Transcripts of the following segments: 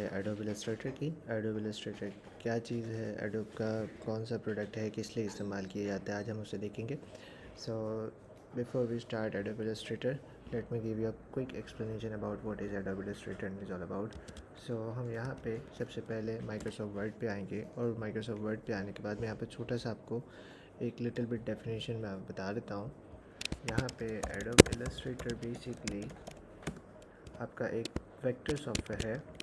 है adobe Illustrator की। Adobe Illustrator क्या चीज़ है, एडोब का कौन सा प्रोडक्ट है, किस लिए इस्तेमाल किया जाता है, आज हम उसे देखेंगे। So before we start Adobe Illustrator, let me give you a quick explanation about what is Adobe Illustrator and is all about. So हम यहाँ पे सबसे पहले माइक्रोसॉफ्ट वर्ड पे आएंगे, और माइक्रोसॉफ्ट वर्ड पे आने के बाद मैं यहाँ पे छोटा सा आपको एक लिटिल बिट डेफिनेशन मैं बता देता हूँ। यहाँ पे एडोब इलस्ट्रेटर बेसिकली आपका एक वेक्टर सॉफ्टवेयर है।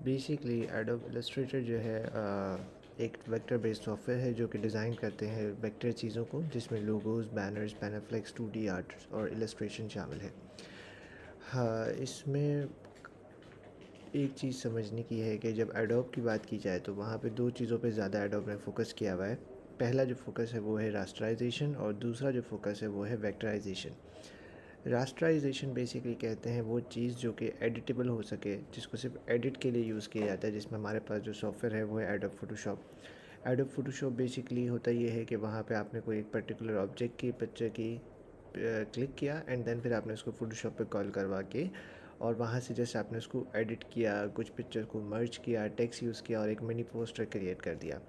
बेसिकली एडोब इलस्ट्रेटर जो है एक वेक्टर बेस्ड सॉफ्टवेयर है जो कि डिज़ाइन करते हैं वेक्टर चीज़ों को, जिसमें logos, banners, panaflex, 2D art और इलस्ट्रेशन शामिल है। हाँ, इसमें एक चीज़ समझने की है कि जब एडोब की बात की जाए तो वहाँ पे दो चीज़ों पे ज़्यादा एडोब ने फोकस किया हुआ है। पहला जो फोकस है वो है रास्टराइजेशन, और दूसरा जो फोकस है वो है वेक्टराइजेशन। रास्टराइजेशन बेसिकली कहते हैं वो चीज़ जो कि एडिटेबल हो सके, जिसको सिर्फ एडिट के लिए यूज़ किया जाता है, जिसमें हमारे पास जो सॉफ्टवेयर है वो है adobe Photoshop. Adobe Photoshop basically होता ये है कि वहाँ पे आपने कोई एक पर्टिकुलर ऑब्जेक्ट की पिक्चर की क्लिक किया, एंड देन फिर आपने उसको फोटोशॉप पे कॉल करवा के, और वहाँ से जैसे आपने उसको एडिट किया, कुछ पिक्चर को मर्ज किया, टेक्स्ट यूज़ किया और एक मिनी पोस्टर क्रिएट कर दिया।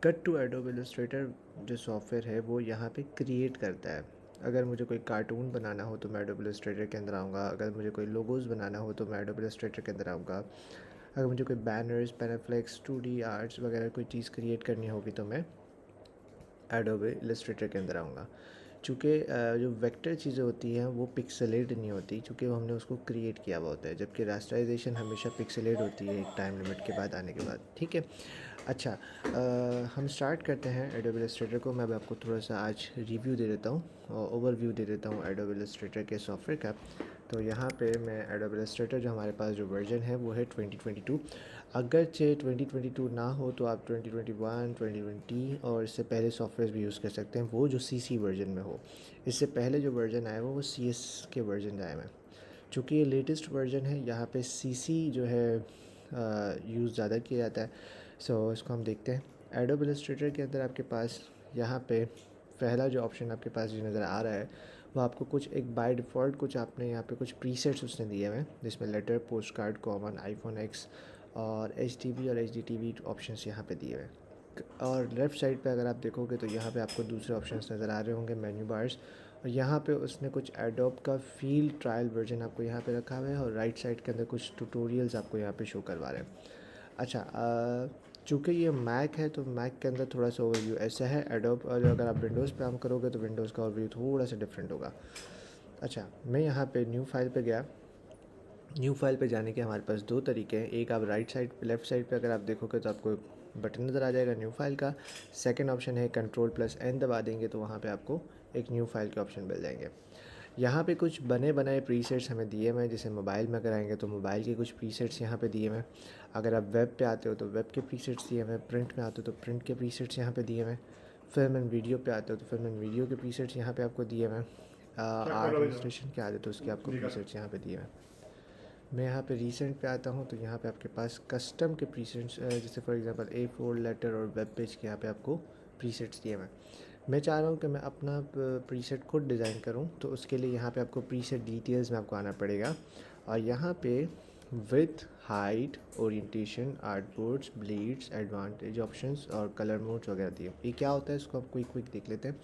कट टू एडोब इलस्ट्रेटर जो सॉफ्टवेयर है वो यहाँ पे क्रिएट करता है। अगर मुझे कोई कार्टून बनाना हो तो मैं एडोब इलस्ट्रेटर के अंदर आऊँगा, अगर मुझे कोई लोगोज़ बनाना हो तो मैं एडोब इलस्ट्रेटर के अंदर आऊँगा, अगर मुझे कोई बैनर्स, पैनाफ्लेक्स, 2D आर्ट्स वगैरह कोई चीज़ क्रिएट करनी होगी तो मैं एडोब इलस्ट्रेटर के अंदर आऊँगा। चूँकि जो वेक्टर चीज़ें होती हैं वो पिक्सेलेड नहीं होती, चूँकि वो हमने उसको क्रिएट किया हुआ होता है, जबकि रास्टराइजेशन हमेशा पिक्सेलेड होती है एक टाइम लिमिट के बाद आने के बाद। ठीक है। अच्छा, हम स्टार्ट करते हैं एडोब इलस्ट्रेटर को। मैं अब आपको थोड़ा सा आज रिव्यू दे देता हूँ और ओवरव्यू दे देता हूँ एडोब इलस्ट्रेटर के सॉफ्टवेयर का। तो यहाँ पे मैं एडोब इलस्ट्रेटर जो हमारे पास जो वर्जन है वो है 2022। अगरचे 2022 ना हो तो आप 2021, 2020 और इससे पहले सॉफ्टवेयर भी यूज़ कर सकते हैं, वो जो CC वर्जन में हो। इससे पहले जो वर्जन आया वो CS के वर्जन आए हैं। चूँकि ये लेटेस्ट वर्जन है, यहाँ पे CC जो है यूज़ ज़्यादा किया जाता है। सो इसको हम देखते हैं। एडोब इलस्ट्रेटर के अंदर आपके पास यहाँ पे पहला जो ऑप्शन आपके पास जो नज़र आ रहा है वो आपको कुछ एक बाय डिफ़ॉल्ट कुछ आपने यहाँ पे कुछ प्रीसेट्स उसने दिए हुए हैं, जिसमें letter, post card, common, iPhone X और HTV और HDTV ऑप्शंस यहाँ पे दिए हुए हैं। और लेफ़्ट साइड पे अगर आप देखोगे तो यहाँ पे आपको दूसरे ऑप्शंस नज़र आ रहे होंगे, मेन्यू बार्स, और यहाँ पे उसने कुछ एडोब का फील्ड ट्रायल वर्जन आपको यहाँ पे रखा हुआ है, और राइट साइड के अंदर कुछ ट्यूटोरियल्स आपको यहाँ पे शो करवा रहे हैं। अच्छा, चूँकि ये मैक है तो मैक के अंदर थोड़ा सा ओवरव्यू ऐसा है एडोब, और अगर आप विंडोज़ पे काम करोगे तो विंडोज़ का ओवरव्यू थोड़ा सा डिफरेंट होगा। अच्छा, मैं यहाँ पे न्यू फाइल पे गया। न्यू फाइल पे जाने के हमारे पास दो तरीके हैं। एक, आप राइट साइड लेफ़्ट साइड पे अगर आप देखोगे तो आपको बटन नज़र आ जाएगा न्यू फाइल का। सेकंड ऑप्शन है Ctrl+N दबा देंगे तो वहाँ पे आपको एक न्यू फाइल के ऑप्शन मिल जाएंगे। यहाँ पे कुछ बने बनाए प्रीसेट्स हमें दिए हुए हैं, जैसे मोबाइल में अगर आएंगे तो मोबाइल के कुछ प्रीसेट्स यहाँ पे दिए हुए हैं। अगर आप वेब पे आते हो तो वेब के प्रीसेट्स दिए हुए हैं, प्रिंट में आते हो तो प्रिंट के प्रीसेट्स यहाँ पे दिए हुए हैं, फिल्म एंड वीडियो पे आते हो तो फिल्म एंड वीडियो के प्रीसेट्स यहाँ पे आपको दिए हुए हैं, आर्ट इलस्ट्रेशन के आते हो तो उसके आपको प्रीसेट्स यहाँ पे दिए हुए हैं। मैं यहाँ पे रीसेंट पे आता हूँ तो यहाँ पे आपके पास कस्टम के प्रीसेट्स, जैसे फॉर एग्जांपल A4 लेटर और वेब पेज के यहाँ पे आपको प्रीसेट्स दिए हुए हैं। मैं चाह रहा हूँ कि मैं अपना प्रीसेट खुद डिज़ाइन करूँ, तो उसके लिए यहाँ पे आपको प्रीसेट डिटेल्स में आपको आना पड़ेगा, और यहाँ पे with, height, orientation, artboards, bleeds, advantage options और कलर मोड्स वगैरह दिए। ये क्या होता है इसको आप क्विक देख लेते हैं।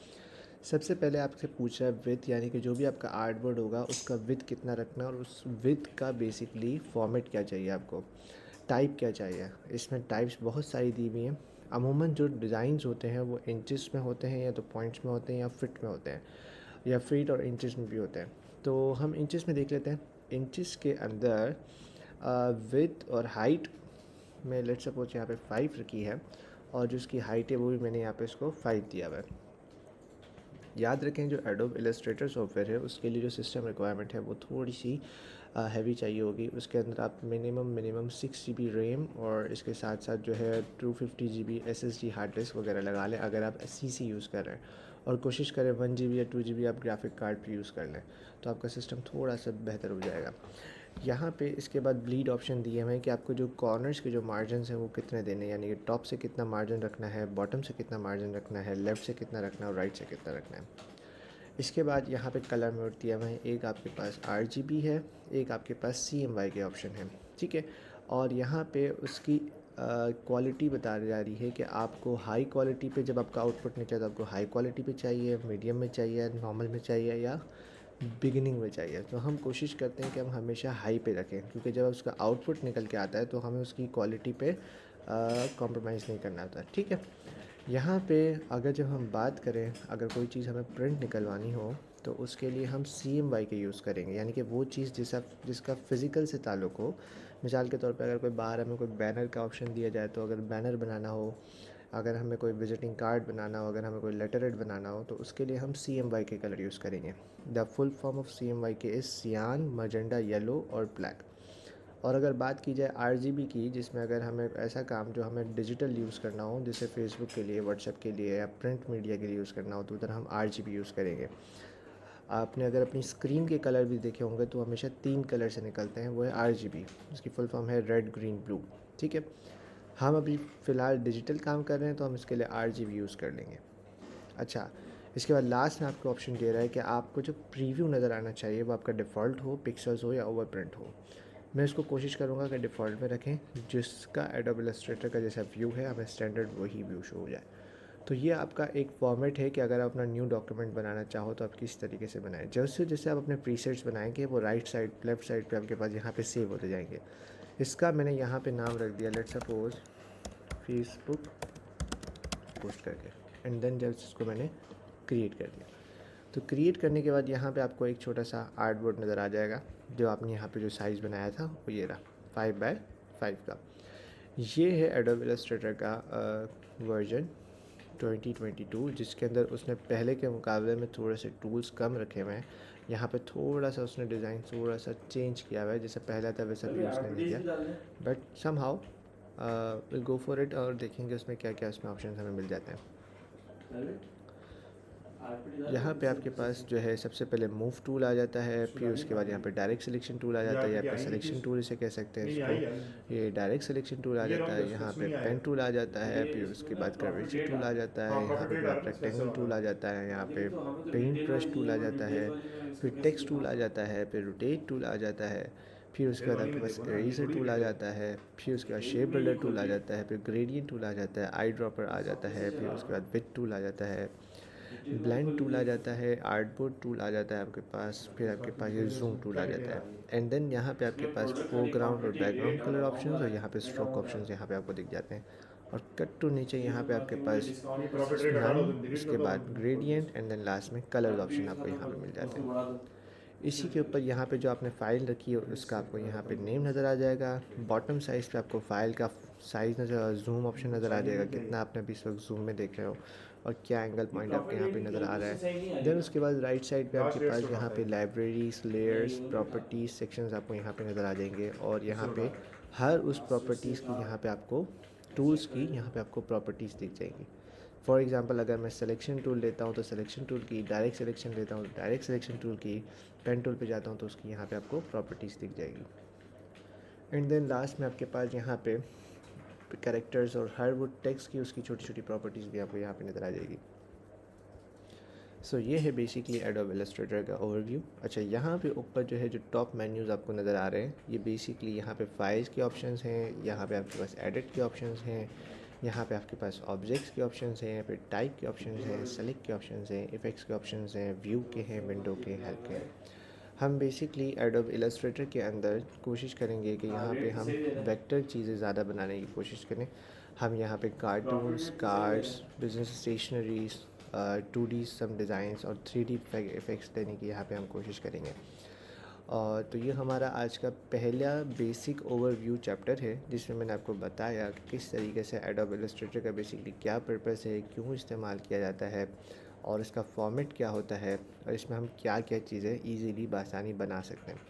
सबसे पहले आपसे पूछ रहा है विथ, यानी कि जो भी आपका आर्टबोर्ड होगा उसका विथ कितना रखना है, और उस विथ का बेसिकली फॉर्मेट क्या चाहिए आपको, टाइप क्या चाहिए। इसमें टाइप्स बहुत सारी दी हुई हैं। अमूमन जो डिज़ाइंस होते हैं वो इंचेस में होते हैं, या तो पॉइंट्स में होते हैं, या फिट में होते हैं, या फीट और इंचेस में भी होते हैं। तो हम इंचेस में देख लेते हैं। इंचेस के अंदर विथ और हाइट में लेट्स सपोज यहाँ पे 5 रखी है, और जो उसकी हाइट है वो भी मैंने यहाँ पे इसको 5 दिया हुआ है। याद रखें जो एडोब इलस्ट्रेटर सॉफ्टवेयर है उसके लिए जो सिस्टम रिक्वायरमेंट है वो थोड़ी सी हैवी चाहिए होगी। उसके अंदर आप मिनिमम 6 GB रैम और इसके साथ साथ जो है 250 GB SSD हार्ड डिस्क वगैरह लगा लें अगर आप SCC यूज़ कर रहे हैं, और कोशिश करें 1 GB या 2 GB आप ग्राफिक कार्ड भी यूज़ कर लें तो आपका सिस्टम थोड़ा सा बेहतर हो जाएगा। यहाँ पे इसके बाद ब्लीड ऑप्शन दिए हुए हैं कि आपको जो कॉर्नर्स के जो मार्जिन हैं वो कितने देने हैं, यानी कि टॉप से कितना मार्जिन रखना है, बॉटम से कितना मार्जिन रखना है, लेफ़्ट से कितना रखना है और राइट से कितना रखना है। इसके बाद यहाँ पे कलर मोड दिया हुआ है, एक आपके पास RGB है, एक आपके पास CMY के ऑप्शन है, ठीक है। और यहाँ पे उसकी क्वालिटी बता जा रही है कि आपको हाई क्वालिटी पे जब आपका आउटपुट निकले तो आपको हाई क्वालिटी पे चाहिए, मीडियम में चाहिए, नॉर्मल में चाहिए या बिगिनिंग में चाहिए। तो हम कोशिश करते हैं कि हम हमेशा हाई पे रखें, क्योंकि जब उसका आउटपुट निकल के आता है तो हमें उसकी क्वालिटी पे कॉम्प्रोमाइज़ नहीं करना होता, ठीक है। यहाँ पे अगर जब हम बात करें, अगर कोई चीज़ हमें प्रिंट निकलवानी हो तो उसके लिए हम CMY के यूज़ करेंगे, यानी कि वो चीज़ जिसका फ़िज़िकल से ताल्लुक़ हो। मिसाल के तौर पे अगर कोई बाहर हमें कोई बैनर का ऑप्शन दिया जाए तो अगर बैनर बनाना हो, अगर हमें कोई विज़िटिंग कार्ड बनाना हो, अगर हमें कोई लेटर हेड बनाना हो तो उसके लिए हम CMY के कलर यूज़ करेंगे। The full form of CMY के इज़ सियान, मजेंडा, येलो और ब्लैक। और अगर बात की जाए RGB की, जिसमें अगर हमें ऐसा काम जो हमें डिजिटल यूज़ करना हो, जैसे फेसबुक के लिए, व्हाट्सएप के लिए या प्रिंट मीडिया के लिए यूज़ करना हो तो उधर हम RGB यूज़ करेंगे। आपने अगर अपनी स्क्रीन के कलर भी देखे होंगे तो हमेशा 3 कलर से निकलते हैं, वो है RGB, उसकी फुल फॉर्म है रेड, ग्रीन, ब्लू, ठीक है। हम अभी फ़िलहाल डिजिटल काम कर रहे हैं तो हम इसके लिए RGB यूज़ कर लेंगे। अच्छा, इसके बाद लास्ट में आपको ऑप्शन दे रहा है कि आपको जो प्रीव्यू नज़र आना चाहिए वो आपका डिफ़ॉल्ट हो, पिक्सेल्स हो या ओवर प्रिंट हो। मैं इसको कोशिश करूँगा कि डिफ़ॉल्ट में रखें, जिसका एडोब इलस्ट्रेटर का जैसा व्यू है हमें स्टैंडर्ड वही व्यू शो हो जाए। तो ये आपका एक फॉर्मेट है कि अगर आप अपना न्यू डॉक्यूमेंट बनाना चाहो तो आप किस तरीके से बनाएं। जैसे जैसे आप अपने प्रीसेट्स बनाएंगे वो राइट साइड, लेफ़्ट साइड पे आपके पास यहाँ पे सेव होते जाएंगे। इसका मैंने यहाँ पे नाम रख दिया, लेट्स सपोज फेसबुक पोस्ट करके, एंड देन जब इसको मैंने क्रिएट कर दिया तो क्रिएट करने के बाद यहाँ पे आपको एक छोटा सा आर्टबोर्ड नज़र आ जाएगा। जो आपने यहाँ पे जो साइज़ बनाया था वो ये रहा 5x5 का। ये है एडोब इलस्ट्रेटर का वर्जन 2022, जिसके अंदर उसने पहले के मुकाबले में थोड़े से टूल्स कम रखे हुए हैं। यहाँ पे थोड़ा सा उसने डिज़ाइन थोड़ा सा चेंज किया हुआ है, जैसे पहला था वैसा भी उसने नहीं किया, but somehow will go for it और देखेंगे उसमें क्या क्या उसमें ऑप्शन हमें मिल जाते हैं। यहाँ पे आपके पास जो है सबसे पहले मूव टूल आ जाता है, फिर उसके बाद यहाँ पे डायरेक्ट सिलेक्शन टूल आ जाता है, या आपका सिलेक्शन टूल इसे कह सकते हैं इसको। ये डायरेक्ट सिलेक्शन टूल आ जाता है, यहाँ पे पेन टूल आ जाता है, फिर उसके बाद कर्वेचर टूल आ जाता है, यहाँ पे रेक्टेंगल टूल आ जाता है, यहाँ पे पेंट ब्रश टूल आ जाता है, फिर टेक्स्ट टूल आ जाता है, फिर रोटेट टूल आ जाता है, फिर उसके बाद आपके पास इरेजर टूल आ जाता है, फिर उसके बाद शेप बिल्डर टूल आ जाता है, फिर ग्रेडियंट टूल आ जाता है, आई ड्रॉपर आ जाता है, फिर उसके बाद विथ टूल आ जाता है, ब्लेंड टूल आ जाता है, आर्टबोर्ड टूल आ जाता है आपके पास, फिर आपके पास ये जूम टूल आ जाता है, एंड देन यहाँ पे आपके पास फोरग्राउंड और बैकग्राउंड कलर ऑप्शंस और यहाँ पे स्ट्रोक ऑप्शंस यहाँ पे आपको दिख जाते हैं। और कट टू नीचे यहाँ पे आपके पास नन, उसके बाद ग्रेडियंट एंड देन लास्ट में कलर्स ऑप्शन आपको यहाँ पे मिल जाते हैं। इसी के ऊपर यहाँ पे जो आपने फ़ाइल रखी है उसका आपको यहाँ पे नेम नज़र आ जाएगा। बॉटम साइज़ पे आपको फ़ाइल का साइज़ नज़र, जूम ऑप्शन नज़र आ जाएगा, कितना आपने अभी इस वक्त जूम में देख रहे हो और क्या एंगल पॉइंट आपके यहाँ पे नज़र आ रहा है। देन उसके बाद राइट साइड पे आपके पास यहाँ पे लाइब्रेरीज, लेयर्स, प्रॉपर्टीज़ सेक्शंस आपको यहाँ पे नज़र आ जाएंगे, और यहाँ पे हर उस प्रॉपर्टीज़ की यहाँ पे आपको टूल्स की यहाँ पे आपको प्रॉपर्टीज़ दिख जाएंगी। फॉर एग्ज़ाम्पल अगर मैं सिलेक्शन टूल लेता हूँ तो सिलेक्शन टूल की, डायरेक्ट सिलेक्शन लेता हूँ तो डायरेक्ट सिलेक्शन टूल की, पेन टूल पे जाता हूँ तो उसकी यहाँ पे आपको प्रॉपर्टीज़ दिख जाएगी। एंड देन लास्ट में आपके पास यहाँ पे कैरेक्टर्स और हर वो टेक्स्ट की उसकी छोटी छोटी प्रॉपर्टीज़ भी आपको यहाँ पे नज़र आ जाएगी। सो ये है बेसिकली एडोब इलस्ट्रेटर का ओवरव्यू। अच्छा, यहाँ पे ऊपर जो है जो टॉप मेन्यूज़ आपको नज़र आ रहे हैं, ये बेसिकली यहाँ पे फाइल्स के ऑप्शंस हैं, यहाँ पे आपके पास एडिट के ऑप्शंस हैं, यहाँ पे आपके पास ऑब्जेक्ट्स के ऑप्शंस हैं, फिर टाइप के ऑप्शंस हैं, सेलेक्ट के ऑप्शंस हैं, इफ़ेक्ट्स के ऑप्शंस हैं, व्यू के हैं, विंडो के, हेल्प के हैं। हम बेसिकली एडोब इलस्ट्रेटर के अंदर कोशिश करेंगे कि यहाँ पे हम वेक्टर चीज़ें ज़्यादा बनाने की कोशिश करें। हम यहाँ पे cartoons, cards, business stationeries, 2D सम डिज़ाइंस और 3D इफ़ेक्ट्स देने की यहाँ पे हम कोशिश करेंगे। और तो ये हमारा आज का पहला बेसिक ओवरव्यू चैप्टर है, जिसमें मैंने आपको बताया कि किस तरीके से एडोब इलस्ट्रेटर का बेसिकली क्या पर्पस है, क्यों इस्तेमाल किया जाता है और इसका फॉर्मेट क्या होता है और इसमें हम क्या क्या चीज़ें ईज़िली बआसानी बना सकते हैं।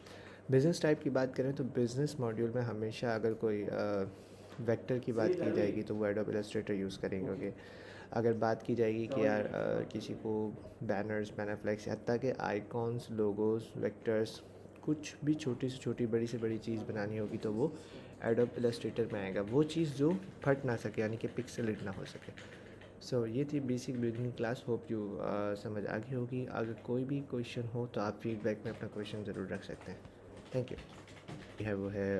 बिज़नेस टाइप की बात करें तो बिज़नेस मॉड्यूल में हमेशा अगर कोई वेक्टर की बात की जाएगी तो वो एडोब इलस्ट्रेटर यूज़ करेंगे, ओके। अगर बात की जाएगी कि यार किसी को बैनर्स, पैनाफ्लेक्स, हत्ता के आइकॉन्स, लोगोस, वेक्टर्स, कुछ भी छोटी से छोटी, बड़ी से बड़ी चीज़ बनानी होगी तो वो एडोब इलस्ट्रेटर में आएगा। वो चीज़ जो फट ना सके, यानी कि पिक्सेलेट ना हो सके। सो ये थी basic beginning class. Hope you समझ आ गई होगी। अगर कोई भी क्वेश्चन हो तो आप फीडबैक में अपना क्वेश्चन ज़रूर रख सकते हैं। Thank you. है वो है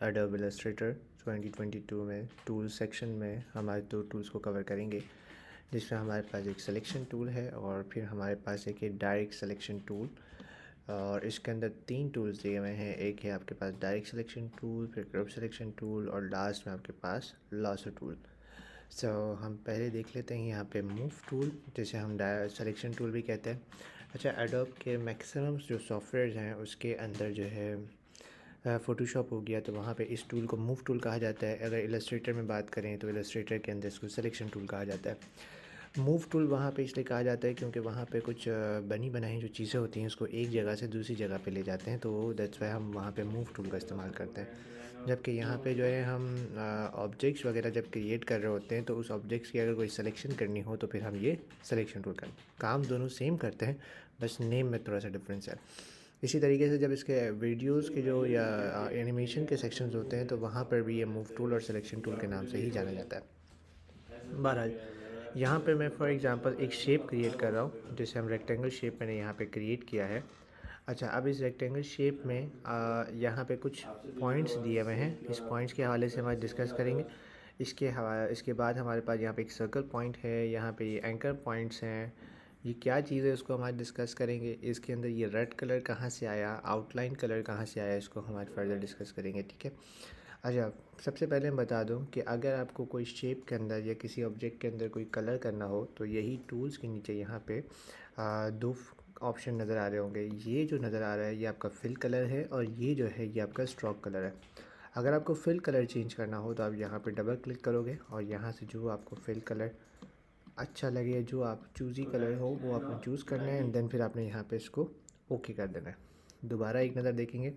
एडोब इलस्ट्रेटर 2022 में टूल सेक्शन में हमारे 2 टूल्स को कवर करेंगे, जिसमें हमारे पास एक सिलेक्शन टूल है और फिर हमारे पास एक है डायरेक्ट सिलेक्शन टूल। और इसके अंदर 3 टूल्स दिए हुए हैं। एक है आपके पास डायरेक्ट सिलेक्शन टूल, फिर ग्रुप सिलेक्शन टूल और लास्ट में आपके पास लासो टूल। सो हम पहले देख लेते हैं यहाँ पे मूव टूल, जिसे हम डायरेक्ट सिलेक्शन टूल भी कहते हैं। अच्छा, एडोब के मैक्सिमम जो सॉफ्टवेयर हैं उसके अंदर जो है फ़ोटोशॉप हो गया तो वहाँ पे इस टूल को मूव टूल कहा जाता है। अगर इलस्ट्रेटर में बात करें तो इलस्ट्रेटर के अंदर इसको सिलेक्शन टूल कहा जाता है। मूव टूल वहाँ पे इसलिए कहा जाता है क्योंकि वहाँ पे कुछ बनी बनाई जो चीज़ें होती हैं उसको एक जगह से दूसरी जगह पे ले जाते हैं, तो दैट्स वाई हम वहाँ पे मूव टूल का इस्तेमाल करते हैं। जबकि यहाँ पे जो है हम ऑब्जेक्ट्स वगैरह जब क्रिएट कर रहे होते हैं तो उस ऑब्जेक्ट्स की अगर कोई सिलेक्शन करनी हो तो फिर हम ये सिलेक्शन टूल करते हैं। काम दोनों सेम करते हैं, बस नेम में थोड़ा सा डिफरेंस है। इसी तरीके से जब इसके वीडियोस के जो या एनिमेशन के सेक्शंस होते हैं तो वहाँ पर भी ये मूव टूल और सिलेक्शन टूल के नाम से ही जाना जाता है। बहरहाल यहाँ पे मैं फॉर एग्जांपल एक शेप क्रिएट कर रहा हूँ, जिसे हम रेक्टेंगल शेप मैंने यहाँ पे क्रिएट किया है। अच्छा, अब इस रेक्टेंगल शेप में यहाँ पे कुछ पॉइंट्स दिए हुए हैं। इस पॉइंट्स के हवाले से हम आज डिस्कस करेंगे। इसके बाद हमारे पास यहाँ पे एक सर्कल पॉइंट है, यहाँ पे ये एंकर पॉइंट्स हैं। ये क्या चीज़ है उसको हम आज डिस्कस करेंगे। इसके अंदर ये रेड कलर कहाँ से आया, आउटलाइन कलर कहाँ से आया, इसको हम आज फर्दर डिस्कस करेंगे, ठीक है। अच्छा, सबसे पहले मैं बता दूं कि अगर आपको कोई शेप के अंदर या किसी ऑब्जेक्ट के अंदर कोई कलर करना हो तो यही टूल्स के नीचे यहाँ पे दो ऑप्शन नज़र आ रहे होंगे। ये जो नज़र आ रहा है ये आपका फिल कलर है और ये जो है ये आपका स्ट्रोक कलर है। अगर आपको फिल कलर चेंज करना हो तो आप यहाँ पे डबल क्लिक करोगे और यहाँ से जो आपको फिल कलर अच्छा लगे, जो आप चूज़ी कलर हो वो आपने चूज़ करना है एंड देन फिर आपने यहाँ पे इसको ओके कर देना है। दोबारा एक नज़र देखेंगे,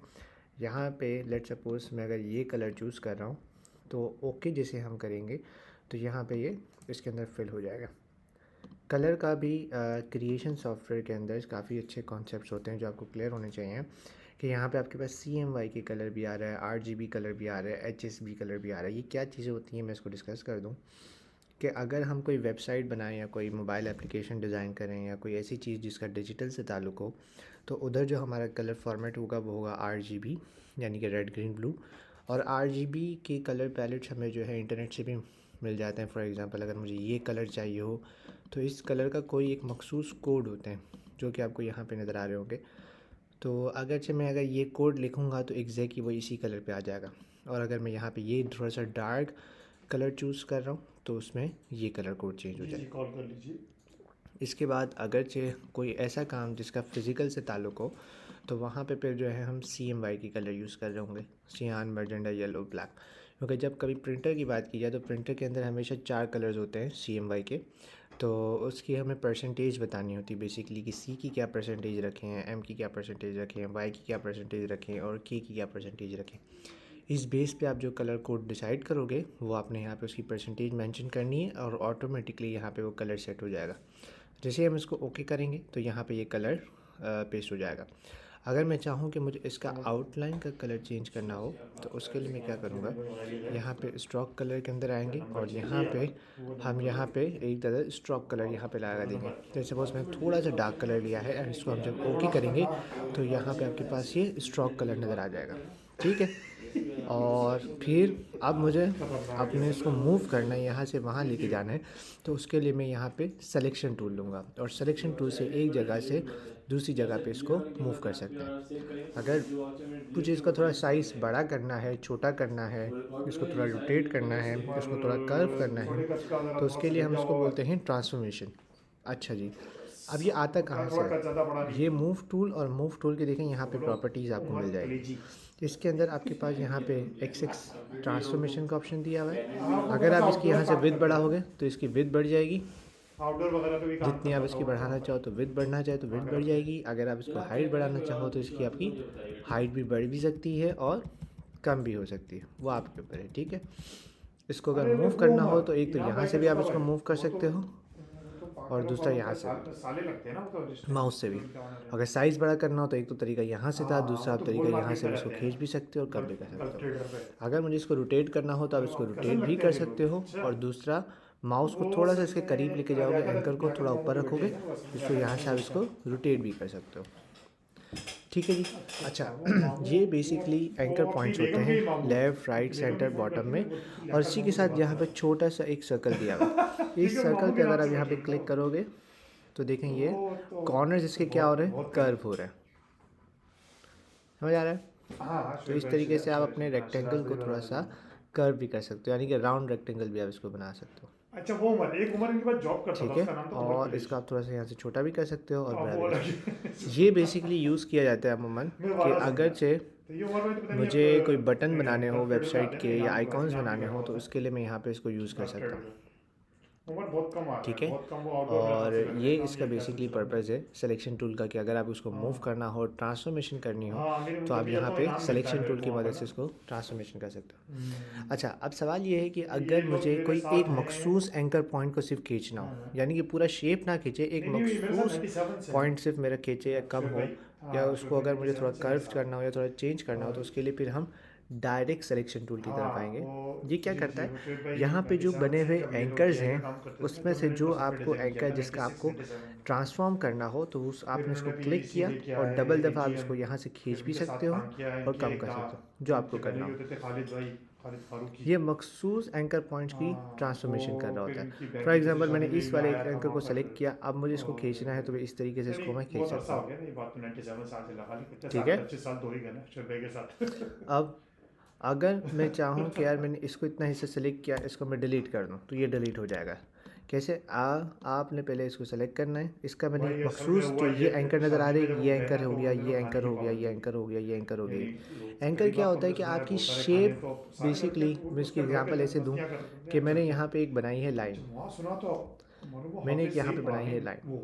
यहाँ पे लेट सपोज़ मैं अगर ये कलर चूज़ कर रहा हूँ तो ओके जैसे हम करेंगे तो यहाँ पे ये इसके अंदर फिल हो जाएगा। कलर का भी क्रिएशन सॉफ्टवेयर के अंदर काफ़ी अच्छे कॉन्सेप्ट्स होते हैं जो आपको क्लियर होने चाहिए कि यहाँ पे आपके पास CMY के कलर भी आ रहा है, RGB कलर भी आ रहा है, HSB कलर भी आ रहा है। ये क्या चीज़ें होती हैं मैं इसको डिस्कस कर दूँ कि अगर हम कोई वेबसाइट बनाएं या कोई मोबाइल एप्लीकेशन डिज़ाइन करें या कोई ऐसी चीज़ जिसका डिजिटल से ताल्लुक़ हो तो उधर जो हमारा कलर फॉर्मेट होगा वो होगा RGB, यानी कि रेड ग्रीन ब्लू। और RGB के कलर पैलेट्स हमें जो है इंटरनेट से भी मिल जाते हैं। फॉर एग्ज़ाम्पल अगर मुझे ये कलर चाहिए हो तो इस कलर का कोई एक मखसूस कोड होते हैं जो कि आपको यहाँ पे नज़र आ रहे होंगे। तो अगर ये कोड लिखूँगा तो एग्जैक्टली वो इसी कलर पे आ जाएगा। और अगर मैं यहाँ पे ये थोड़ा सा डार्क कलर चूज़ कर रहा हूँ तो उसमें ये कलर कोड चेंज हो जाए। कॉल कर लीजिए। इसके बाद अगरचे कोई ऐसा काम जिसका फ़िज़िकल से ताल्लुक़ हो तो वहाँ पे फिर जो है हम CMY की कलर यूज़ कर रहे होंगे, सियान, मैजेंटा, येलो, ब्लैक। क्योंकि जब कभी प्रिंटर की बात की जाए तो प्रिंटर के अंदर हमेशा 4 कलर्स होते हैं CMY के, तो उसकी हमें परसेंटेज बतानी होती है बेसिकली कि C की क्या परसेंटेज रखें, M की क्या परसेंटेज रखें, Y की क्या परसेंटेज रखें और K की क्या परसेंटेज रखें। इस बेस पे आप जो कलर कोड डिसाइड करोगे वो आपने यहाँ पे उसकी परसेंटेज मेंशन करनी है और ऑटोमेटिकली यहाँ पे वो कलर सेट हो जाएगा। जैसे हम इसको ओके करेंगे तो यहाँ पे ये कलर पेस्ट हो जाएगा। अगर मैं चाहूँ कि मुझे इसका आउटलाइन का कलर चेंज करना हो तो उसके लिए मैं क्या करूँगा, यहाँ पे स्ट्रोक कलर के अंदर आएंगे और यहाँ पे एक तरह स्ट्रोक कलर यहाँ पे लगा देंगे। तो सपोज़ मैं थोड़ा सा डार्क कलर लिया है और इसको हम जब ओके करेंगे तो यहाँ पे आपके पास ये स्ट्रोक कलर नज़र आ जाएगा, ठीक है। और फिर अब मुझे अपने इसको मूव करना है, यहाँ से वहाँ लेके जाना है, तो उसके लिए मैं यहाँ पे सिलेक्शन टूल लूँगा और सिलेक्शन टूल से एक जगह से दूसरी जगह पे इसको मूव कर सकते हैं। अगर मुझे इसका थोड़ा साइज़ बड़ा करना है, छोटा करना है, इसको थोड़ा रोटेट करना है, इसको थोड़ा कर्व करना है, तो उसके लिए हम इसको बोलते हैं ट्रांसफॉर्मेशन। अच्छा जी, अब ये आता कहाँ से है? ये मूव टूल और मूव टूल के देखें यहाँ पे प्रॉपर्टीज़ आपको मिल जाएगी। इसके अंदर आपके पास यहाँ पे XX ट्रांसफॉर्मेशन का ऑप्शन दिया हुआ है। अगर आप इसकी यहाँ से विड्थ बढ़ाओगे तो इसकी विड्थ बढ़ जाएगी आउटडोर वगैरह पे भी काम जितनी आप करता था इसकी वो तो बढ़ाना चाहो तो विड्थ बढ़ना चाहे तो विड्थ वगैरह बढ़ पे। जाएगी, अगर आप इसको हाइट बढ़ाना चाहो तो इसकी आपकी हाइट भी बढ़ भी सकती है और कम भी हो सकती है, वो आपके ऊपर है, ठीक है। इसको अगर अरे मूव वो करना हो मत, तो एक तो यहाँ यहाँ पे से क्या भी आप छोटा इसको भाई, मूव कर वो तो सकते हो और पाकर दूसरा फॉलो यहाँ होता से भी, है, साले लगते हैं ना वो तो माउस से भी। जो इनके ऑनर है। अगर साइज़ बड़ा करना हो तो एक तो तरीका यहाँ से था, हाँ दूसरा वो आप तो तरीका गोल यहाँ मार्केट से पे भी इसको रहते हैं, खींच भी सकते हो और कम भी कर गल्फ सकते हो। ट्रेडर पे। अगर मुझे इसको रोटेट करना हो तो आप अरे इसको वाह, कज़न रोटेट भी लगते हैं कर ये सकते लोग, हो अच्छा। और दूसरा माउस को वो थोड़ा सा असल इसके करीब में लेके जाओगे, एंकर को गया था थोड़ा घुमाने ऊपर के बेटे रखोगे हैं, वो असल में तो गया इसको था यहाँ घूमने से आप दोस्त का। इसको रोटेट भी कर सकते हो, ठीक है जी। अच्छा अच्छा, अच्छा, वो मामू, ये वो बेसिकली एंकर वो अपनी पॉइंट्स होते बेगम के हैं, ही मामू, लेफ़्ट राइट उनकी बेगम सेंटर की फ्रेंड बॉटम रहती में। है, बोलती थी और लियाकत इसी के मामू से साथ बात यहाँ पे करा। छोटा सा एक सर्कल दिया हुआ है, ठीक इस है, सर्कल मामू पे के नाम अगर आप से यहाँ पे बैठी क्लिक बताओ। करोगे तो देखें ये तो कॉर्नर्स इसके क्या हो रहे हैं, बहुत करीब। कर्व हो रहे हैं, समझ आ रहा है। हाँ हाँ, तो शोएब इस भाई तरीके से आप शोएब अपने हाँ, रेक्टेंगल शराज भाई को थोड़ा बराबर सा जी। कर्व भी कर सकते हो, यानी कि राउंड रेक्टेंगल भी आप इसको बना सकते हो, अच्छा वो उमर, एक उमर इनके पास जॉब करता था, ठीक है। उसका नाम था उमर और कुरैशी। इसका आप थोड़ा सा यहाँ से छोटा भी कर सकते हो और अब बड़ा वो भी कर अलग सकते है। हो। ये बेसिकली यूज़ किया जाता है अमूमन मैं कि वाला समझा। अगरचे तो ये उमर भाई तो पता नहीं मुझे कोई अब बटन अपने क्या बनाने हो गल्फ ट्रेडर पे वेबसाइट आते हैं ना, के या इनाम आइकॉन्स इनाम भी बनाने बैठा हो हुआ तो था उसके लिए मैं यहाँ पे इसको यूज़ कर गल्फ सकता ट्रेडर हूँ, पे। उमर बहुत कम आता है, ठीक है। बहुत कम, वो आउटडोर मेरे और ख्याल से रहता ये है, काम इसका यही क्या बेसिकली सिलसिला में। पर्पज़ है सिलेक्शन टूल का, कि अगर आप उसको मूव हाँ करना हो, ट्रांसफॉर्मेशन करनी हो हाँ, मेरी तो जब आप भी यहाँ जाता हूँ पे इनाम मिलता है सिलेक्शन मेरे टूल को की वहाँ मदद पर से ना। इसको ट्रांसफॉर्मेशन कर सकते हो। हम्म, अच्छा, अब सवाल ये है कि तो ये अगर लोग मुझे मेरे कोई एक साथ हैं। मखसूस एंकर पॉइंट को सिर्फ खींचना हो, हाँ, यानी कि पूरा शेप ना खींचे, एक नहीं नहीं, मेरे साथ मखसूस 97 से हैं। पॉइंट सिर्फ मेरा खींचे या कम शोएब हो, भाई। या हाँ शोएब उसको भाई अगर मुझे थोड़ा 97 से मेरे कर्व साथ करना हैं। हो या थोड़ा चेंज करना हो तो और उसके लिए फिर हम डायरेक्ट सिलेक्शन टूल की तरफ हाँ आएंगे। वो, ये क्या जी करता जी, है, वो शोएब भाई यहाँ पे जो 97 बने से, हुए जब ये लोग एंकर्स एआई हैं का काम करते थे ना, उसमें जब से मैंने जो फर्स्ट पे आपको डिज़ाइन किया एंकर था जिसका 96 आपको 97 में। ट्रांसफॉर्म करना हो तो उस फिर आपने उसको उन्होंने भी क्लिक इसी किया लेके और आए डबल दफ़ा आप एजीएम, इसको यहाँ से फिर खींच भी उनके साथ सकते हो काम किया है, और इनके कम एक कर था, सकते हो जो आपको इनके पहले करना ही हो। होते थे खालिद भाई, खालिद फारूकी। ये मखसूस एंकर पॉइंट्स की हाँ वो ट्रांसफॉर्मेशन कर रहा फिर होता है। इनकी फॉर बहन की किसी एग्जांपल मैंने शादी में भी इस मैं वाले आया था एंकर वहाँ को पर। सेलेक्ट किया, अब मुझे इसको और खींचना है तो मैं इस तरीके से चलिए इसको मैं खींच बहुत सकता अरसा हूँ, हो गया ना, ये बात तो 97 साल से लगा ली, कितने ठीक साल, है। 25 साल तो हो ही गए ना शोएब भाई के साथ। अब अगर मैं चाहूँ कि यार मैंने इसको इतना हिस्सा सेलेक्ट किया, इसको मैं डिलीट कर दूँ तो ये डिलीट हो जाएगा। कैसे आपने पहले इसको सेलेक्ट करना है, इसका मैंने भाई असल में मखसूस जो हुआ ये ये कि एंकर नज़र आ शादी रहे में हैं, जब ये हम गए एंकर ना हो तो गया, मेरे ये को खाने एंकर की हो गया, ये पाबंदी थी, एंकर हो गया, ये एंकर हो गया। मेरी लोग एंकर गरीब क्या आपको होता है मिल कि सकते हैं, आपकी बहुत सारे खाने शेप, तो सारी लड़कियां बेसिकली मैं इसकी उसके घर पे एग्जांपल ऐसे दूँ मस्तियाँ करते थे कि मैंने अक्सर। यहाँ पे एक बनाई है लाइन, जब वहाँ सुना तो मालूम वो मैंने एक हाफिज यहाँ पे सईद बनाई है पाकिन लाइन, वो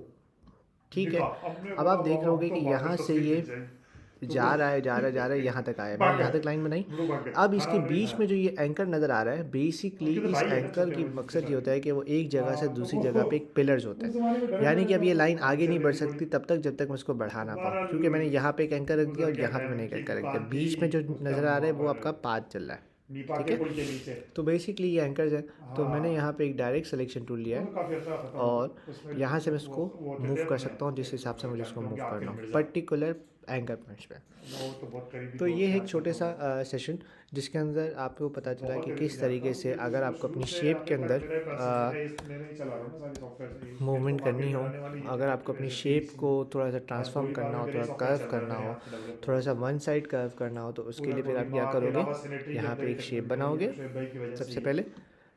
ठीक दिखा, है। हमने अब बोला आप देख वाह रहे अब होगे तो कि वाकई यहाँ से तस्वीर ये खिंच जाएगी। तो जा रहा है जा रहा है जा रहा है, यहाँ तक आया, मैंने भाग यहाँ गए, तक लाइन बनाई। हम लोग भाग गए, अब खाना इसके ऑर्डर नहीं बीच खाया। में जो ये एंकर नज़र आ रहा है, बेसिकली उनके तो इस भाई है ना एंकर छोटे की भाई जिसकी मकसद ये शादी होता थी। है कि वो एक जगह से दूसरी जगह पे एक पिलर्स होता उस है, जमाने में डरे यानी डरे कि अब ये लाइन तो आगे नहीं इज्जत बढ़ देनी पड़ी। सकती तब तक जब तक मैं इसको बढ़ा ना पाऊँ, क्योंकि मैंने बहरहाल यहाँ पे एक एंकर रख दिया गुजर और गया यहाँ पे टाइम, मैंने एक इनकी एंकर रख दिया, दुकान थी बीच में जो उस नज़र टाइम आ रहा है वहाँ वो पर आपका पाथ चल रहा है, नीपा ठीक के है। पुल के नीचे। तो बेसिकली ये एंकर्स है। तो मैंने हाँ यहाँ पे एक डायरेक्ट सिलेक्शन टूल लिया वो तो है काफ़ी अच्छा खत्म हो और गया उसमें। यहाँ से मैं वो इसको वो होते मूव थे कर अपने, सकता हूँ जिस हिसाब से मुझे इसको जानते मूव होंगे करना आकिब हो मिर्ज़ा, पर्टिकुलर एंकर पॉइंट्स पे। वो तो बहुत करीबी तो ये दोस्त है हैं एक आजकल छोटे तो सा वो। सेशन जिसके अंदर आपको पता चला बहुत कि करीबी किस जानता तरीके हूँ से ये तो, अगर ये तो आपको अपनी शुरू से शेप के आखिर तक अंदर मेरे पास मैंने ही चला रहा हूँ ना सारी सॉफ्टवेयर, मेरे को मूवमेंट करनी मार्केट हो, बनाने वाली अगर आपको अपनी ऐसे थी शेप इसी को में। थोड़ा सा आज ट्रांसफॉर्म गोलीबार करना में हो, मेरे थोड़ा ही सॉफ्टवेयर कर्व चल रहा है करना मेरे हो, हाथ से थोड़ा डेवलप। सा वन साइड कर्व करना हो तो उसके पूरा लिए फिर गोली आप क्या मार के करोगे, अलावा सैनिटरी यहाँ जब पे तक एक शेप टेक्नोलॉजी आई है बनाओगे। वो शोएब भाई की वजह से सबसे ही है। पहले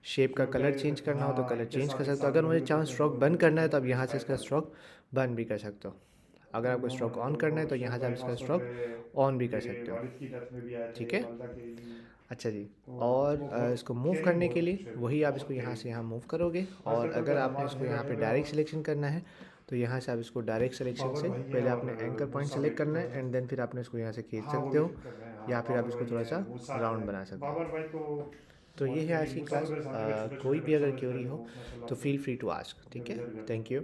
शेप का शोएब कलर भाई चेंज करना हो तो हाँ कलर इनके चेंज कर साथ एक सकते हो, साथ अगर में मुझे भी चाहो होते थे, स्ट्रोक तो बंद करना है तो अब मेरे यहाँ से इंस्पायर इसका करते थे। स्ट्रोक बंद भी कर सकते हो, अगर आपको नो स्ट्रोक मैंने ऑन तो करना है तो शोएब यहाँ से आप भाई इसका खासतौर स्ट्रोक पे ऑन भी कर मेरे सकते हो, वालिद की डेथ में भी आए थे, ठीक है। वालिदा के भी। अच्छा जी। तो और वो बहुत इसको मूव केयरिंग करने बहुत के है लिए शोएब भाई, वही आप बहुत इसको यहाँ केयरिंग। से यहाँ मूव करोगे, और आजकल तो अगर क्या आपने नमाज इसको नहीं यहाँ पढ़ने पे गया डायरेक्ट और सिलेक्शन करना है तो यहाँ से आप इसको डायरेक्ट सिलेक्शन बाबर से भाई हैं पहले और आपने एंकर पॉइंट मूसा सेलेक्ट करना भी है एंड देन फिर आपने इसको यहाँ से खींच हाँ वो सकते भी हो, फिट कर रहे हैं, या हाँ फिर आप बाबर इसको भाई थोड़ा हैं, सा मूसा राउंड है। बना सकते हो। बाबर भाई तो तो ये बहुत है आज केयरिंग, की मूसा तो क्लास, मेरे सामने के छोटे कोई छोटे भी बच्चों अगर में क्वेरी पहले हो वो माशाल्लाह तो से फील फ्री टू आस्क, जब ठीक है। इधर गए थे। Thank you.